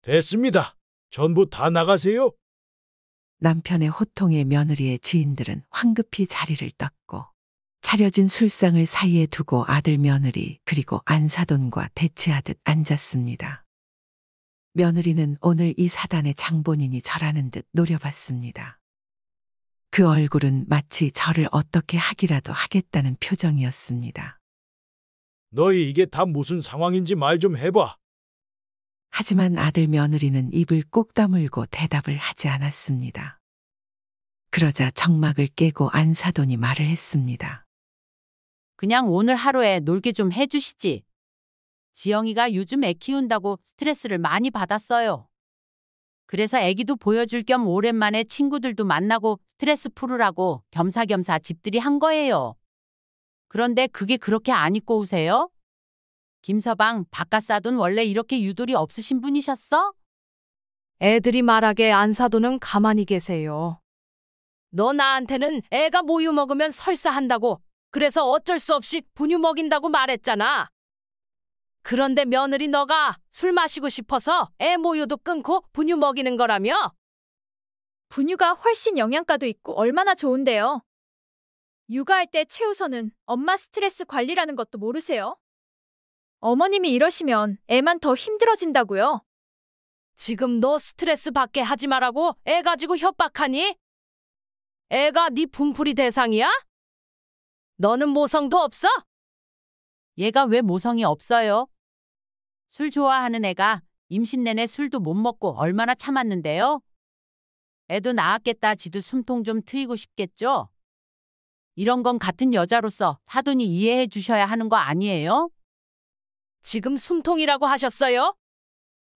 됐습니다. 전부 다 나가세요. 남편의 호통에 며느리의 지인들은 황급히 자리를 떴고 차려진 술상을 사이에 두고 아들 며느리 그리고 안사돈과 대치하듯 앉았습니다. 며느리는 오늘 이 사단의 장본인이 저라는 듯 노려봤습니다. 그 얼굴은 마치 저를 어떻게 하기라도 하겠다는 표정이었습니다. 너희 이게 다 무슨 상황인지 말 좀 해봐. 하지만 아들 며느리는 입을 꾹 다물고 대답을 하지 않았습니다. 그러자 정막을 깨고 안사돈이 말을 했습니다. 그냥 오늘 하루에 놀게 좀 해주시지. 지영이가 요즘 애 키운다고 스트레스를 많이 받았어요. 그래서 애기도 보여줄 겸 오랜만에 친구들도 만나고 스트레스 풀으라고 겸사겸사 집들이 한 거예요. 그런데 그게 그렇게 안 입고 오세요? 김서방, 바깥사돈 원래 이렇게 유돌이 없으신 분이셨어? 애들이 말하게 안사돈은 가만히 계세요. 너 나한테는 애가 모유 먹으면 설사한다고, 그래서 어쩔 수 없이 분유 먹인다고 말했잖아. 그런데 며느리 너가 술 마시고 싶어서 애 모유도 끊고 분유 먹이는 거라며? 분유가 훨씬 영양가도 있고 얼마나 좋은데요. 육아할 때 최우선은 엄마 스트레스 관리라는 것도 모르세요? 어머님이 이러시면 애만 더 힘들어진다고요. 지금 너 스트레스 받게 하지 말라고 애 가지고 협박하니? 애가 네 분풀이 대상이야? 너는 모성도 없어? 얘가 왜 모성이 없어요? 술 좋아하는 애가 임신 내내 술도 못 먹고 얼마나 참았는데요? 애도 낳았겠다 지도 숨통 좀 트이고 싶겠죠? 이런 건 같은 여자로서 사돈이 이해해 주셔야 하는 거 아니에요? 지금 숨통이라고 하셨어요?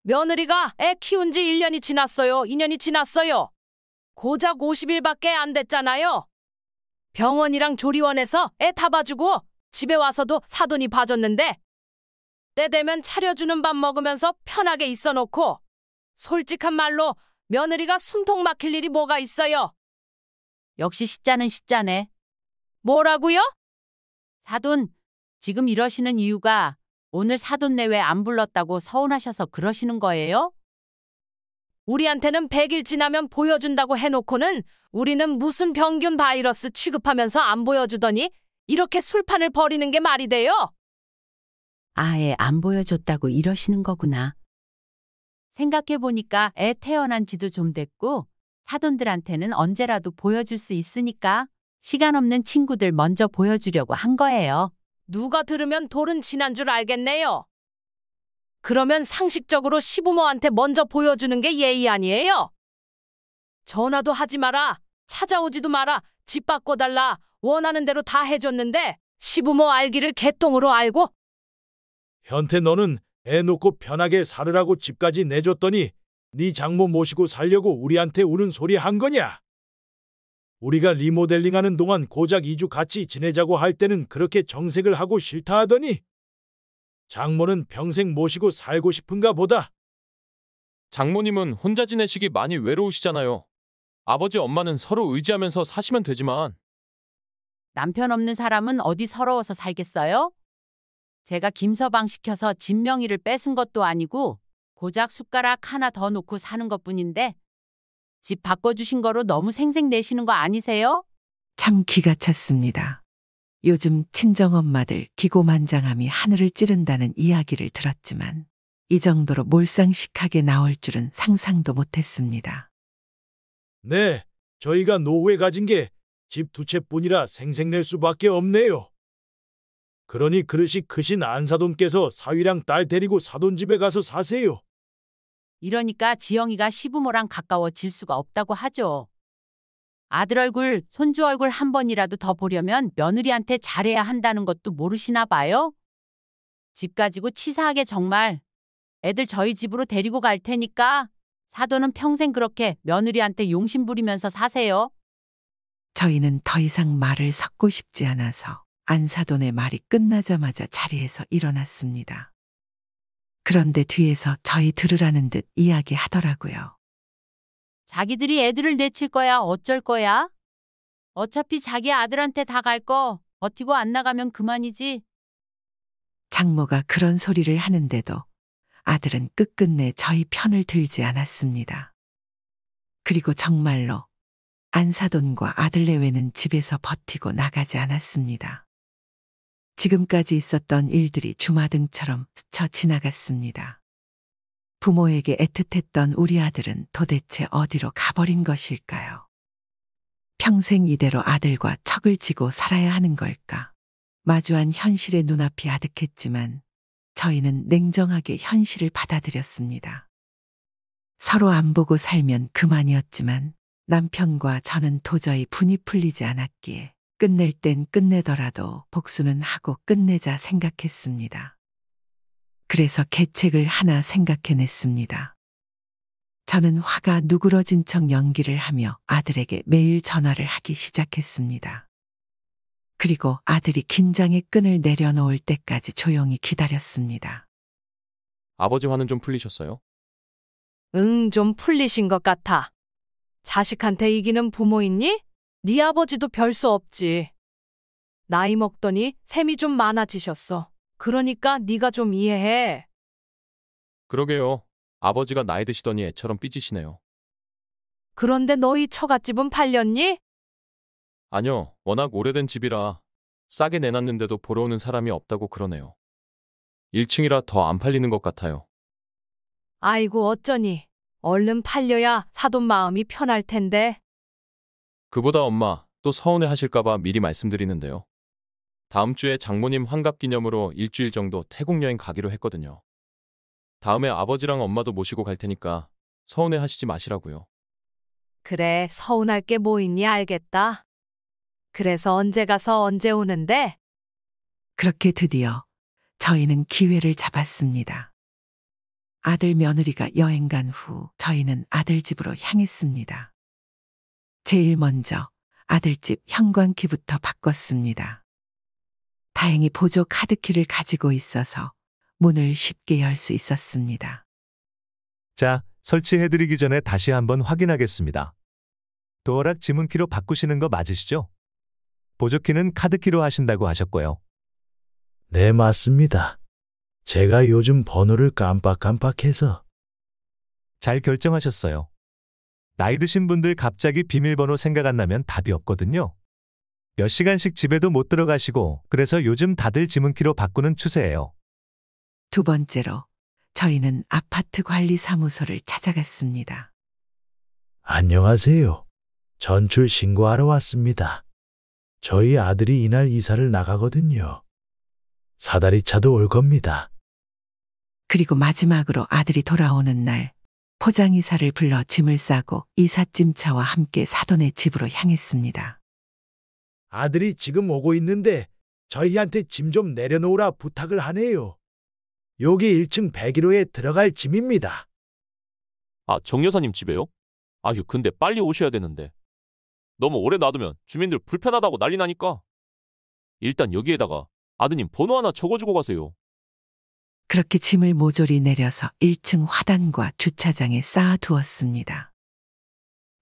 며느리가 애 키운 지 1년이 지났어요. 2년이 지났어요. 고작 50일밖에 안 됐잖아요. 병원이랑 조리원에서 애 다 봐주고 집에 와서도 사돈이 봐줬는데 때 되면 차려주는 밥 먹으면서 편하게 있어 놓고 솔직한 말로 며느리가 숨통 막힐 일이 뭐가 있어요? 역시 시자는 시자네. 뭐라고요? 사돈, 지금 이러시는 이유가 오늘 사돈네 왜 안 불렀다고 서운하셔서 그러시는 거예요? 우리한테는 100일 지나면 보여준다고 해놓고는 우리는 무슨 병균 바이러스 취급하면서 안 보여주더니 이렇게 술판을 벌이는 게 말이 돼요? 아예 안 보여줬다고 이러시는 거구나. 생각해보니까 애 태어난 지도 좀 됐고 사돈들한테는 언제라도 보여줄 수 있으니까 시간 없는 친구들 먼저 보여주려고 한 거예요. 누가 들으면 돌은 지난 줄 알겠네요. 그러면 상식적으로 시부모한테 먼저 보여주는 게 예의 아니에요? 전화도 하지 마라, 찾아오지도 마라, 집 바꿔달라, 원하는 대로 다 해줬는데 시부모 알기를 개똥으로 알고? 현태 너는 애 놓고 편하게 살으라고 집까지 내줬더니 네 장모 모시고 살려고 우리한테 우는 소리 한 거냐? 우리가 리모델링하는 동안 고작 2주 같이 지내자고 할 때는 그렇게 정색을 하고 싫다 하더니 장모는 평생 모시고 살고 싶은가 보다. 장모님은 혼자 지내시기 많이 외로우시잖아요. 아버지 엄마는 서로 의지하면서 사시면 되지만. 남편 없는 사람은 어디 서러워서 살겠어요? 제가 김서방 시켜서 집 명의를 뺏은 것도 아니고 고작 숟가락 하나 더 놓고 사는 것뿐인데 집 바꿔주신 거로 너무 생색내시는 거 아니세요? 참 기가 찼습니다. 요즘 친정엄마들 기고만장함이 하늘을 찌른다는 이야기를 들었지만 이 정도로 몰상식하게 나올 줄은 상상도 못했습니다. 네, 저희가 노후에 가진 게 집 두 채뿐이라 생색낼 수밖에 없네요. 그러니 그릇이 크신 안사돈께서 사위랑 딸 데리고 사돈 집에 가서 사세요. 이러니까 지영이가 시부모랑 가까워질 수가 없다고 하죠. 아들 얼굴, 손주 얼굴 한 번이라도 더 보려면 며느리한테 잘해야 한다는 것도 모르시나 봐요? 집 가지고 치사하게 정말 애들 저희 집으로 데리고 갈 테니까 사돈은 평생 그렇게 며느리한테 용심 부리면서 사세요. 저희는 더 이상 말을 섞고 싶지 않아서 안사돈의 말이 끝나자마자 자리에서 일어났습니다. 그런데 뒤에서 저희 들으라는 듯 이야기하더라고요. 자기들이 애들을 내칠 거야 어쩔 거야? 어차피 자기 아들한테 다 갈 거 버티고 안 나가면 그만이지. 장모가 그런 소리를 하는데도 아들은 끝끝내 저희 편을 들지 않았습니다. 그리고 정말로 안사돈과 아들 내외는 집에서 버티고 나가지 않았습니다. 지금까지 있었던 일들이 주마등처럼 스쳐 지나갔습니다. 부모에게 애틋했던 우리 아들은 도대체 어디로 가버린 것일까요? 평생 이대로 아들과 척을 지고 살아야 하는 걸까? 마주한 현실의 눈앞이 아득했지만 저희는 냉정하게 현실을 받아들였습니다. 서로 안 보고 살면 그만이었지만 남편과 저는 도저히 분이 풀리지 않았기에 끝낼 땐 끝내더라도 복수는 하고 끝내자 생각했습니다. 그래서 계책을 하나 생각해냈습니다. 저는 화가 누그러진 척 연기를 하며 아들에게 매일 전화를 하기 시작했습니다. 그리고 아들이 긴장의 끈을 내려놓을 때까지 조용히 기다렸습니다. 아버지 화는 좀 풀리셨어요? 응, 좀 풀리신 것 같아. 자식한테 이기는 부모 있니? 네 아버지도 별 수 없지. 나이 먹더니 셈이 좀 많아지셨어. 그러니까 네가 좀 이해해. 그러게요. 아버지가 나이 드시더니 애처럼 삐지시네요. 그런데 너희 처갓집은 팔렸니? 아니요, 워낙 오래된 집이라 싸게 내놨는데도 보러 오는 사람이 없다고 그러네요. 1층이라 더 안 팔리는 것 같아요. 아이고 어쩌니. 얼른 팔려야 사돈 마음이 편할 텐데. 그보다 엄마, 또 서운해 하실까봐 미리 말씀드리는데요. 다음 주에 장모님 환갑 기념으로 일주일 정도 태국 여행 가기로 했거든요. 다음에 아버지랑 엄마도 모시고 갈 테니까 서운해 하시지 마시라고요. 그래, 서운할 게 뭐 있니 알겠다. 그래서 언제 가서 언제 오는데? 그렇게 드디어 저희는 기회를 잡았습니다. 아들 며느리가 여행 간 후 저희는 아들 집으로 향했습니다. 제일 먼저 아들집 현관키부터 바꿨습니다. 다행히 보조 카드키를 가지고 있어서 문을 쉽게 열 수 있었습니다. 자, 설치해드리기 전에 다시 한번 확인하겠습니다. 도어락 지문키로 바꾸시는 거 맞으시죠? 보조키는 카드키로 하신다고 하셨고요. 네, 맞습니다. 제가 요즘 번호를 깜빡깜빡해서. 잘 결정하셨어요. 나이 드신 분들 갑자기 비밀번호 생각 안 나면 답이 없거든요. 몇 시간씩 집에도 못 들어가시고 그래서 요즘 다들 지문키로 바꾸는 추세예요. 두 번째로 저희는 아파트 관리 사무소를 찾아갔습니다. 안녕하세요. 전출 신고하러 왔습니다. 저희 아들이 이날 이사를 나가거든요. 사다리 차도 올 겁니다. 그리고 마지막으로 아들이 돌아오는 날 포장이사를 불러 짐을 싸고 이삿짐차와 함께 사돈의 집으로 향했습니다. 아들이 지금 오고 있는데 저희한테 짐 좀 내려놓으라 부탁을 하네요. 여기 1층 101호에 들어갈 짐입니다. 아, 정 여사님 집에요? 아휴, 근데 빨리 오셔야 되는데. 너무 오래 놔두면 주민들 불편하다고 난리 나니까. 일단 여기에다가 아드님 번호 하나 적어주고 가세요. 그렇게 짐을 모조리 내려서 1층 화단과 주차장에 쌓아두었습니다.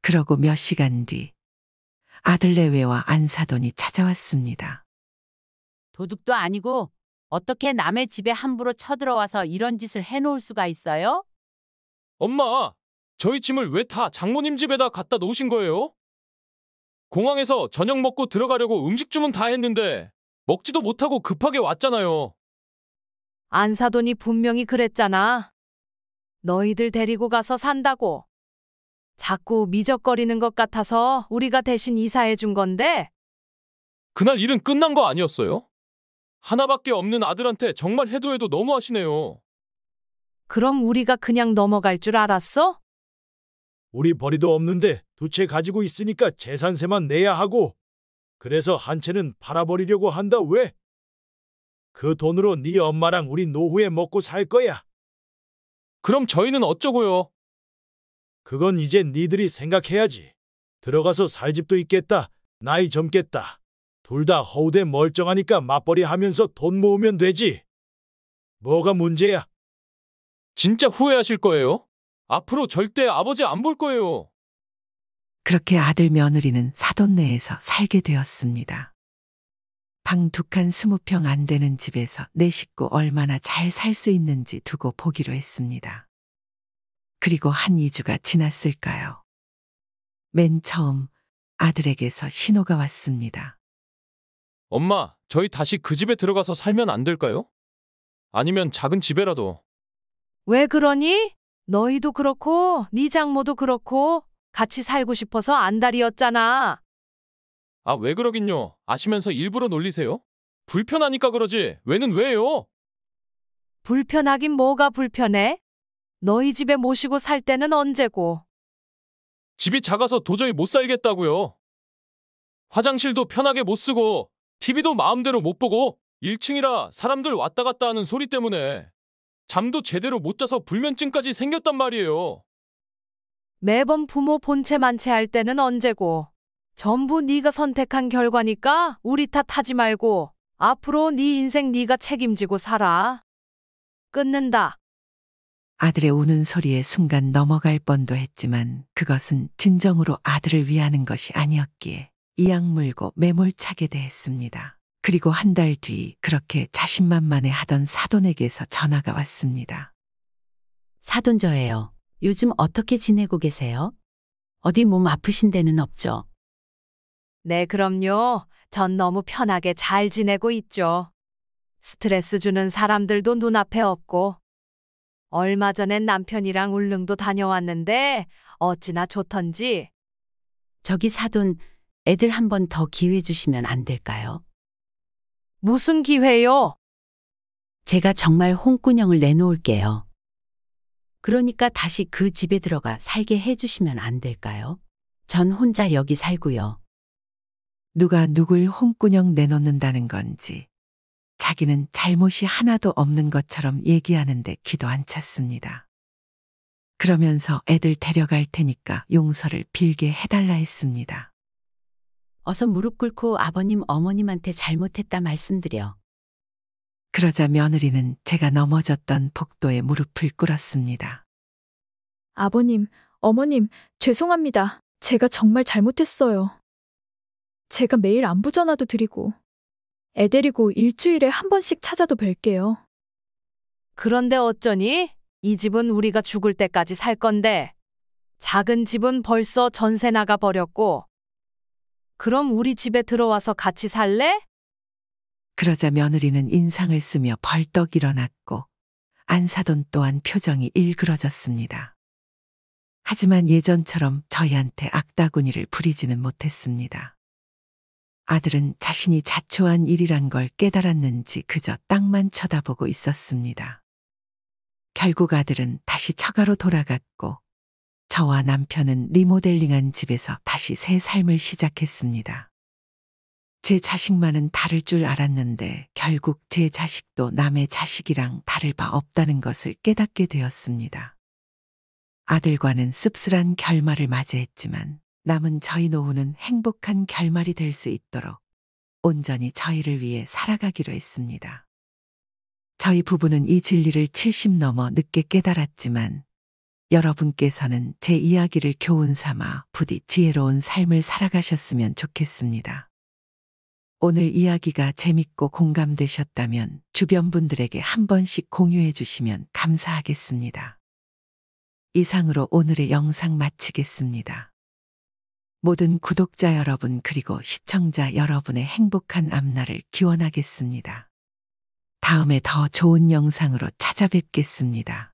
그러고 몇 시간 뒤 아들 내외와 안사돈이 찾아왔습니다. 도둑도 아니고 어떻게 남의 집에 함부로 쳐들어와서 이런 짓을 해놓을 수가 있어요? 엄마, 저희 짐을 왜 다 장모님 집에다 갖다 놓으신 거예요? 공항에서 저녁 먹고 들어가려고 음식 주문 다 했는데 먹지도 못하고 급하게 왔잖아요. 안사돈이 분명히 그랬잖아. 너희들 데리고 가서 산다고. 자꾸 미적거리는 것 같아서 우리가 대신 이사해 준 건데. 그날 일은 끝난 거 아니었어요? 하나밖에 없는 아들한테 정말 해도 너무하시네요. 그럼 우리가 그냥 넘어갈 줄 알았어? 우리 벌이도 없는데 두 채 가지고 있으니까 재산세만 내야 하고, 그래서 한 채는 팔아버리려고 한다 왜? 그 돈으로 네 엄마랑 우리 노후에 먹고 살 거야. 그럼 저희는 어쩌고요? 그건 이제 니들이 생각해야지. 들어가서 살 집도 있겠다. 나이 젊겠다. 둘 다 허우대 멀쩡하니까 맞벌이 하면서 돈 모으면 되지. 뭐가 문제야? 진짜 후회하실 거예요? 앞으로 절대 아버지 안 볼 거예요. 그렇게 아들 며느리는 사돈 내에서 살게 되었습니다. 방 2칸 20평 안 되는 집에서 내 식구 얼마나 잘 살 수 있는지 두고 보기로 했습니다. 그리고 한 2주가 지났을까요? 맨 처음 아들에게서 신호가 왔습니다. 엄마, 저희 다시 그 집에 들어가서 살면 안 될까요? 아니면 작은 집에라도. 왜 그러니? 너희도 그렇고 네 장모도 그렇고 같이 살고 싶어서 안달이었잖아. 아, 왜 그러긴요. 아시면서 일부러 놀리세요? 불편하니까 그러지. 왜는 왜요? 불편하긴 뭐가 불편해? 너희 집에 모시고 살 때는 언제고. 집이 작아서 도저히 못 살겠다고요. 화장실도 편하게 못 쓰고 TV도 마음대로 못 보고 1층이라 사람들 왔다 갔다 하는 소리 때문에 잠도 제대로 못 자서 불면증까지 생겼단 말이에요. 매번 부모 본체 만체할 때는 언제고. 전부 네가 선택한 결과니까 우리 탓하지 말고 앞으로 네 인생 네가 책임지고 살아. 끊는다. 아들의 우는 소리에 순간 넘어갈 뻔도 했지만 그것은 진정으로 아들을 위하는 것이 아니었기에 이악 물고 매몰차게 대했습니다. 그리고 한 달 뒤 그렇게 자신만만해 하던 사돈에게서 전화가 왔습니다. 사돈 저예요. 요즘 어떻게 지내고 계세요? 어디 몸 아프신 데는 없죠? 네, 그럼요. 전 너무 편하게 잘 지내고 있죠. 스트레스 주는 사람들도 눈앞에 없고. 얼마 전엔 남편이랑 울릉도 다녀왔는데 어찌나 좋던지. 저기 사돈, 애들 한 번 더 기회 주시면 안 될까요? 무슨 기회요? 제가 정말 홍군형을 내놓을게요. 그러니까 다시 그 집에 들어가 살게 해주시면 안 될까요? 전 혼자 여기 살고요. 누가 누굴 홍군형 내놓는다는 건지 자기는 잘못이 하나도 없는 것처럼 얘기하는데 귀도 안 찼습니다. 그러면서 애들 데려갈 테니까 용서를 빌게 해달라 했습니다. 어서 무릎 꿇고 아버님 어머님한테 잘못했다 말씀드려. 그러자 며느리는 제가 넘어졌던 복도에 무릎을 꿇었습니다. 아버님, 어머님, 죄송합니다. 제가 정말 잘못했어요. 제가 매일 안부 전화도 드리고 애 데리고 일주일에 한 번씩 찾아도 뵐게요. 그런데 어쩌니? 이 집은 우리가 죽을 때까지 살 건데. 작은 집은 벌써 전세 나가 버렸고. 그럼 우리 집에 들어와서 같이 살래? 그러자 며느리는 인상을 쓰며 벌떡 일어났고 안사돈 또한 표정이 일그러졌습니다. 하지만 예전처럼 저희한테 악다구니를 부리지는 못했습니다. 아들은 자신이 자초한 일이란 걸 깨달았는지 그저 땅만 쳐다보고 있었습니다. 결국 아들은 다시 처가로 돌아갔고 저와 남편은 리모델링한 집에서 다시 새 삶을 시작했습니다. 제 자식만은 다를 줄 알았는데 결국 제 자식도 남의 자식이랑 다를 바 없다는 것을 깨닫게 되었습니다. 아들과는 씁쓸한 결말을 맞이했지만 남은 저희 노후는 행복한 결말이 될 수 있도록 온전히 저희를 위해 살아가기로 했습니다. 저희 부부는 이 진리를 70 넘어 늦게 깨달았지만 여러분께서는 제 이야기를 교훈 삼아 부디 지혜로운 삶을 살아가셨으면 좋겠습니다. 오늘 이야기가 재밌고 공감되셨다면 주변 분들에게 한 번씩 공유해 주시면 감사하겠습니다. 이상으로 오늘의 영상 마치겠습니다. 모든 구독자 여러분 그리고 시청자 여러분의 행복한 앞날을 기원하겠습니다. 다음에 더 좋은 영상으로 찾아뵙겠습니다.